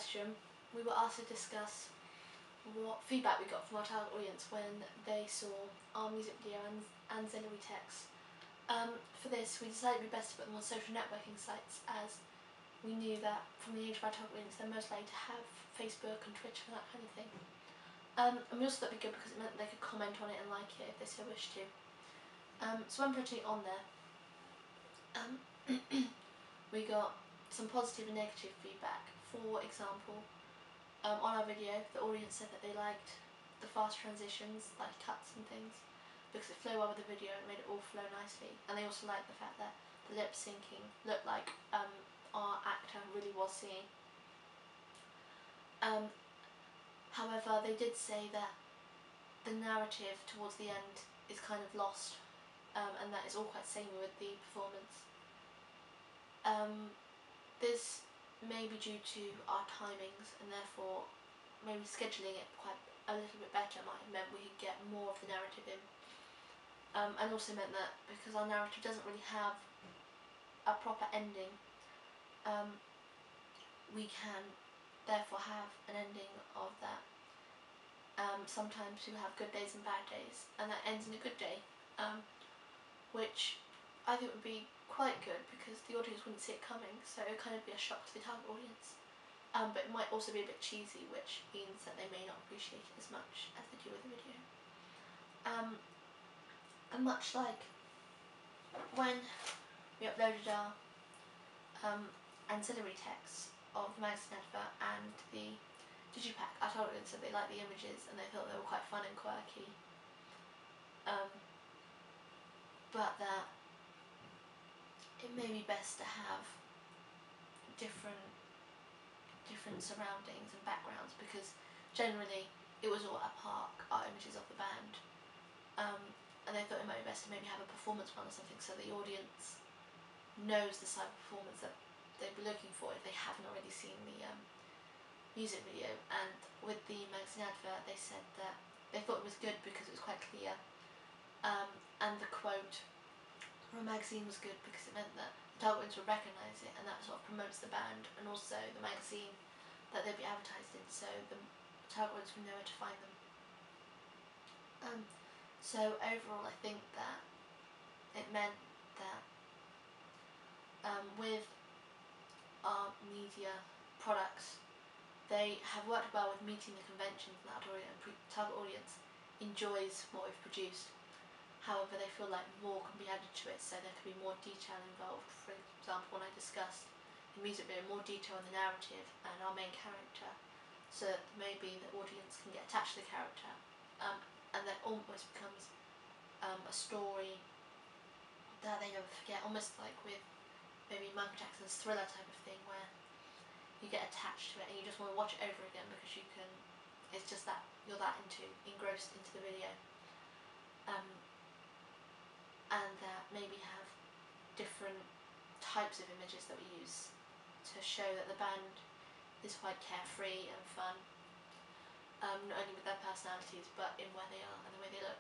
question, we were asked to discuss what feedback we got from our target audience when they saw our music video and ancillary text. For this, we decided it would be best to put them on social networking sites, as we knew that from the age of our target audience they're most likely to have Facebook and Twitter and that kind of thing. And we also thought it would be good because it meant they could comment on it and like it if they so wished to. So when putting it on there, we got some positive and negative feedback. For example, on our video, the audience said that they liked the fast transitions, like cuts and things, because it flowed well with the video and made it all flow nicely. And they also liked the fact that the lip syncing looked like our actor really was singing. However, they did say that the narrative towards the end is kind of lost, and that is all quite samey with the performance. This may be due to our timings, and therefore maybe scheduling it quite a little bit better might have meant we could get more of the narrative in, and also meant that because our narrative doesn't really have a proper ending, we can therefore have an ending of that. Sometimes people have good days and bad days, and that ends in a good day, which I think would be quite good because the audience wouldn't see it coming, so it would kind of be a shock to the target audience. But it might also be a bit cheesy, which means that they may not appreciate it as much as they do with the video. And much like when we uploaded our ancillary texts of the magazine advert and the digipack, our target audience said they liked the images and they thought they were quite fun and quirky, but that it may be best to have different surroundings and backgrounds, because generally it was all at park, our images of the band, and they thought it might be best to maybe have a performance one or something so the audience knows the type of performance that they'd be looking for if they haven't already seen the music video. And with the magazine advert, they said that they thought it was good because it was quite clear, and the quote from a magazine was good because it meant that the target audience would recognise it, and that sort of promotes the band and also the magazine that they'd be advertised in, so the target audience would know where to find them. So overall, I think that it meant that with our media products, they have worked well with meeting the conventions that our target audience enjoys what we've produced. However, they feel like more can be added to it, so there can be more detail involved. For example, when I discussed the music video, more detail in the narrative and our main character, so that maybe the audience can get attached to the character, and that almost becomes a story that they never forget, almost like with maybe Michael Jackson's Thriller type of thing, where you get attached to it and you just want to watch it over again because you can, it's just that you're that engrossed into the video. And that maybe have different types of images that we use to show that the band is quite carefree and fun, not only with their personalities but in where they are and the way they look.